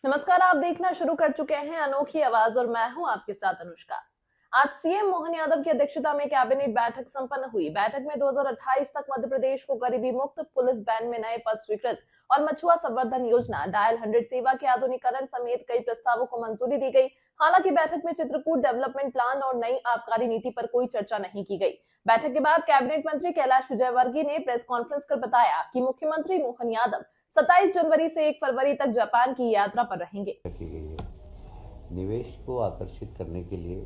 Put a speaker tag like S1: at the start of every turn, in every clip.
S1: नमस्कार, आप देखना शुरू कर चुके हैं अनोखी आवाज और मैं हूं आपके साथ अनुष्का। आज सीएम मोहन यादव की अध्यक्षता में कैबिनेट बैठक संपन्न हुई। बैठक में 2028 तक मध्य प्रदेश को गरीबी मुक्त, पुलिस बैंड में नए पद स्वीकृत और मछुआ संवर्धन योजना, डायल 100 सेवा के आधुनिकीकरण समेत कई प्रस्तावों को मंजूरी दी गई। हालांकि बैठक में चित्रकूट डेवलपमेंट प्लान और नई आबकारी नीति पर कोई चर्चा नहीं की गई। बैठक के बाद कैबिनेट मंत्री कैलाश विजयवर्गीय ने प्रेस कॉन्फ्रेंस कर बताया कि मुख्यमंत्री मोहन यादव 27 जनवरी से 1 फरवरी तक जापान की यात्रा पर रहेंगे।
S2: रखी गई है। निवेश को आकर्षित करने के लिए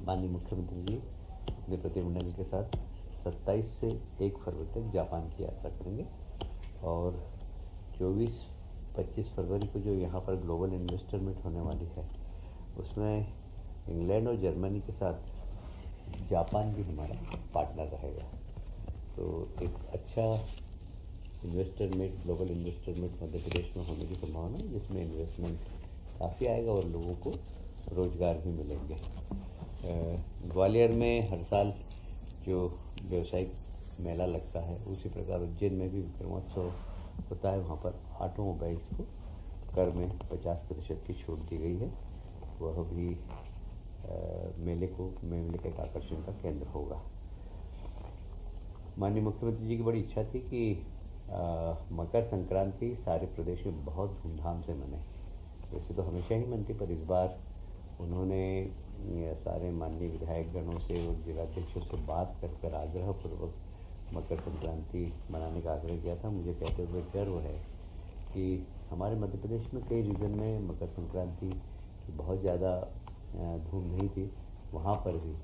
S2: माननीय मुख्यमंत्री जी अपने प्रतिनिधिमंडल के साथ 27 से 1 फरवरी तक जापान की यात्रा करेंगे और 24-25 फरवरी को जो यहाँ पर ग्लोबल इन्वेस्टर मीट होने वाली है उसमें इंग्लैंड और जर्मनी के साथ जापान भी हमारा पार्टनर रहेगा। तो एक अच्छा investor meet, global investor meet Madhya Pradesh में होने की संभावना है, जिसमें इन्वेस्टमेंट काफ़ी आएगा और लोगों को रोजगार भी मिलेंगे। ग्वालियर में हर साल जो व्यवसायिक मेला लगता है उसी प्रकार उज्जैन में भी विक्रमोत्सव होता है। वहाँ पर ऑटोमोबाइल्स को कर में 50% की छूट दी गई है। वह भी मेले का एक आकर्षण का केंद्र होगा। माननीय मुख्यमंत्री जी की बड़ी इच्छा थी कि मकर संक्रांति सारे प्रदेश में बहुत धूमधाम से मने। वैसे तो हमेशा ही मनती, पर इस बार उन्होंने सारे माननीय विधायक गणों से और जिलाध्यक्षों से बात कर आग्रहपूर्वक मकर संक्रांति मनाने का आग्रह किया था। मुझे कहते हुए गर्व है कि हमारे मध्य प्रदेश में कई रीजन में मकर संक्रांति की बहुत ज़्यादा धूम नहीं थी, वहाँ पर भी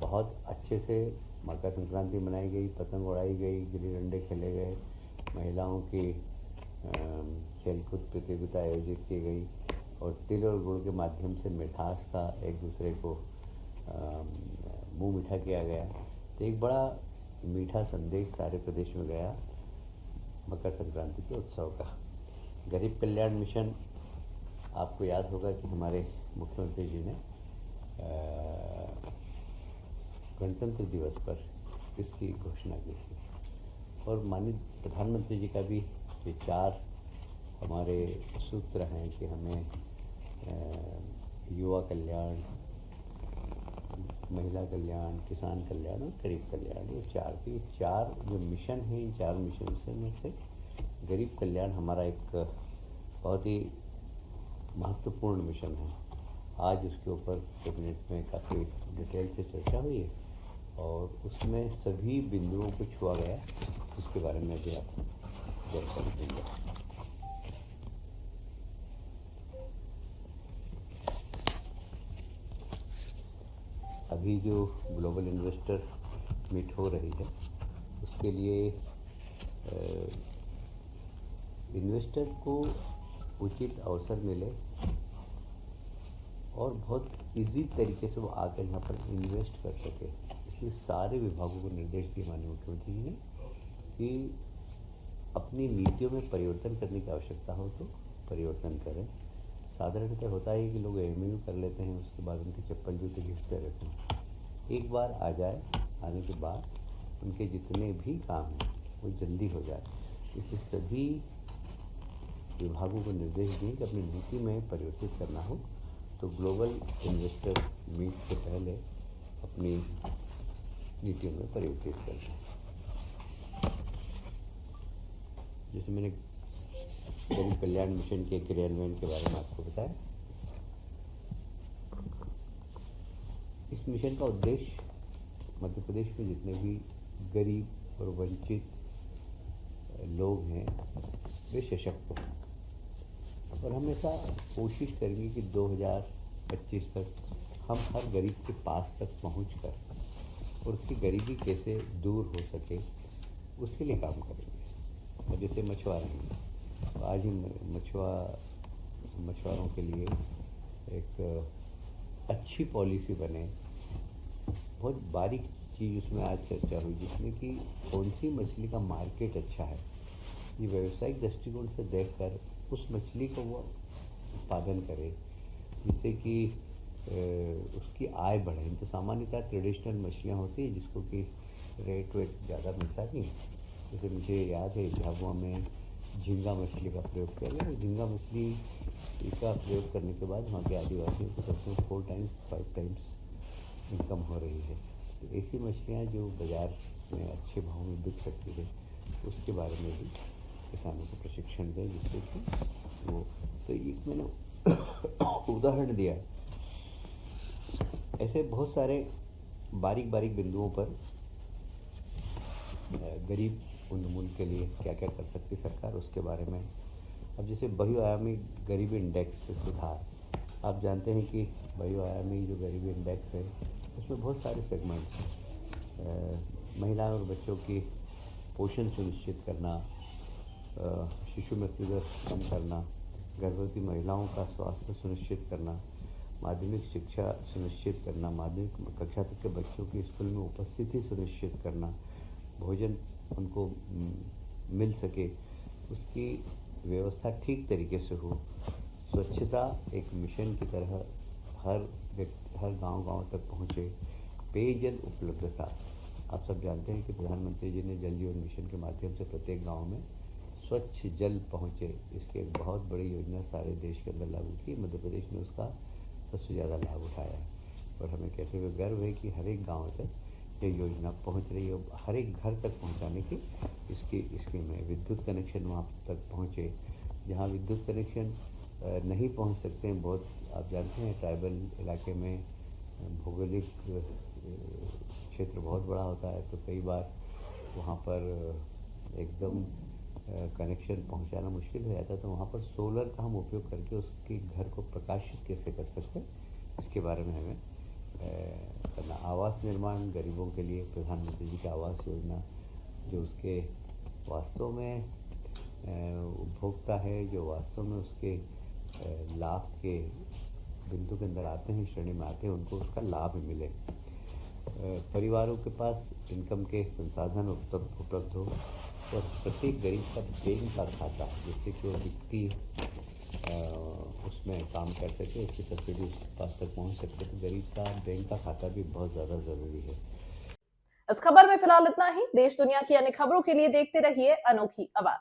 S2: बहुत अच्छे से मकर संक्रांति मनाई गई, पतंग उड़ाई गई, गिल्ली डंडे खेले गए, महिलाओं की खेलकूद प्रतियोगिता आयोजित की गई और तिल और गुड़ के माध्यम से मिठास का एक दूसरे को मुंह मीठा किया गया। तो एक बड़ा मीठा संदेश सारे प्रदेश में गया मकर संक्रांति के उत्सव का। गरीब कल्याण मिशन, आपको याद होगा कि हमारे मुख्यमंत्री जी ने गणतंत्र दिवस पर इसकी घोषणा की थी और माननीय प्रधानमंत्री जी का भी विचार, हमारे सूत्र हैं कि हमें युवा कल्याण, महिला कल्याण, किसान कल्याण और गरीब कल्याण, ये चार जो मिशन हैं, इन चार मिशन में से गरीब कल्याण हमारा एक बहुत ही महत्वपूर्ण मिशन है। आज उसके ऊपर कैबिनेट में काफ़ी डिटेल से चर्चा हुई है और उसमें सभी बिंदुओं को छुआ गया, उसके बारे में भी आपको जानकारी देंगे। अभी जो ग्लोबल इन्वेस्टर मीट हो रही है उसके लिए इन्वेस्टर को उचित अवसर मिले और बहुत इजी तरीके से वो आकर यहाँ पर इन्वेस्ट कर सके, इसलिए सारे विभागों को निर्देश दिए माननीय मुख्यमंत्री जी ने कि अपनी नीतियों में परिवर्तन करने की आवश्यकता हो तो परिवर्तन करें। साधारणतः होता है कि लोग एमयू कर लेते हैं, उसके बाद उनके चप्पल जूते घिसते रहते हैं। एक बार आने के बाद उनके जितने भी काम हैं वो जल्दी हो जाए, इसलिए सभी विभागों को निर्देश दिए कि अपनी नीति में परिवर्तित करना हो तो ग्लोबल इन्वेस्टर मीट से पहले अपनी नीतियों में परिवर्तित करना। जैसे मैंने गरीब कल्याण मिशन के क्रियान्वयन के बारे में आपको बताया, इस मिशन का उद्देश्य मध्य प्रदेश में जितने भी गरीब और वंचित लोग हैं वे सशक्त हों और हम ऐसा कोशिश करेंगे कि 2025 तक हम हर गरीब के पास तक पहुंचकर और उसकी गरीबी कैसे दूर हो सके उसके लिए काम करेंगे। और जैसे मछुआरे हैं तो आज ही मछुआरों के लिए एक अच्छी पॉलिसी बने, बहुत बारीक चीज़ उसमें आज चर्चा हुई जिसमें कि कौन सी मछली का मार्केट अच्छा है, ये व्यावसायिक दृष्टिकोण से देखकर उस मछली को वो उत्पादन करे जिससे कि उसकी आय बढ़े। तो सामान्यतः ट्रेडिशनल मछलियाँ होती है जिसको कि रेट वेट ज़्यादा मिलता नहीं। जैसे मुझे याद है झाबुआ में झींगा मछली का प्रयोग किया गया। झींगा मछली का प्रयोग करने के बाद वहाँ के आदिवासियों को सच में 4 टाइम्स 5 टाइम्स इनकम हो रही है। तो ऐसी मछलियाँ जो बाज़ार में अच्छे भाव में बिक सकती है, उसके बारे में भी किसानों को प्रशिक्षण दें, जिससे कि वो, तो एक मैंने उदाहरण दिया। ऐसे बहुत सारे बारीक बारीक बिंदुओं पर गरीब उन्मूलन के लिए क्या क्या कर सकती सरकार, उसके बारे में। अब जैसे बहुआयामी गरीबी इंडेक्स से सुधार, आप जानते हैं कि बहुआयामी जो गरीबी इंडेक्स है उसमें बहुत सारे सेगमेंट्स हैं। महिलाओं और बच्चों की पोषण सुनिश्चित करना, शिशु मृत्यु दर कम करना, गर्भवती महिलाओं का स्वास्थ्य सुनिश्चित करना, माध्यमिक शिक्षा सुनिश्चित करना, माध्यमिक कक्षा तक के बच्चों की स्कूल में उपस्थिति सुनिश्चित करना, भोजन उनको मिल सके, उसकी व्यवस्था ठीक तरीके से हो, स्वच्छता एक मिशन की तरह हर गांव-गांव तक पहुँचे, पेयजल उपलब्धता। आप सब जानते हैं कि प्रधानमंत्री जी ने जल जीवन मिशन के माध्यम से प्रत्येक गांव में स्वच्छ जल पहुँचे, इसकी एक बहुत बड़ी योजना सारे देश के अंदर लागू की। मध्य प्रदेश ने उसका सबसे ज़्यादा लाभ उठाया है और हमें कहते हुए गर्व है कि हर एक गाँव तक ये योजना पहुंच रही है। हर एक घर तक पहुंचाने की इसकी स्कीम है। विद्युत कनेक्शन वहाँ तक पहुँचे, जहाँ विद्युत कनेक्शन नहीं पहुंच सकते हैं, बहुत आप जानते हैं ट्राइबल इलाके में भौगोलिक क्षेत्र बहुत बड़ा होता है, तो कई बार वहाँ पर एकदम कनेक्शन पहुंचाना मुश्किल हो जाता है। तो वहाँ पर सोलर का हम उपयोग करके उसके घर को प्रकाशित कैसे कर सकते हैं, इसके बारे में हमें करना। आवास निर्माण गरीबों के लिए, प्रधानमंत्री जी की आवास योजना, जो उसके वास्तव में उपभोक्ता है, जो वास्तव में उसके लाभ के बिंदु के अंदर आते हैं, श्रेणी में आते हैं, उनको उसका लाभ मिले। परिवारों के पास इनकम के संसाधन उपलब्ध हो और प्रत्येक गरीब का बैंक का खाता, जिससे कि वो वित्तीय उसमें काम कर सके, उसकी सब्सिडी उसके पास तक पहुंच सकते, तो गरीब का बैंक का खाता भी बहुत ज़्यादा ज़रूरी है।
S1: इस खबर में फिलहाल इतना ही। देश दुनिया की अन्य खबरों के लिए देखते रहिए अनोखी आवाज।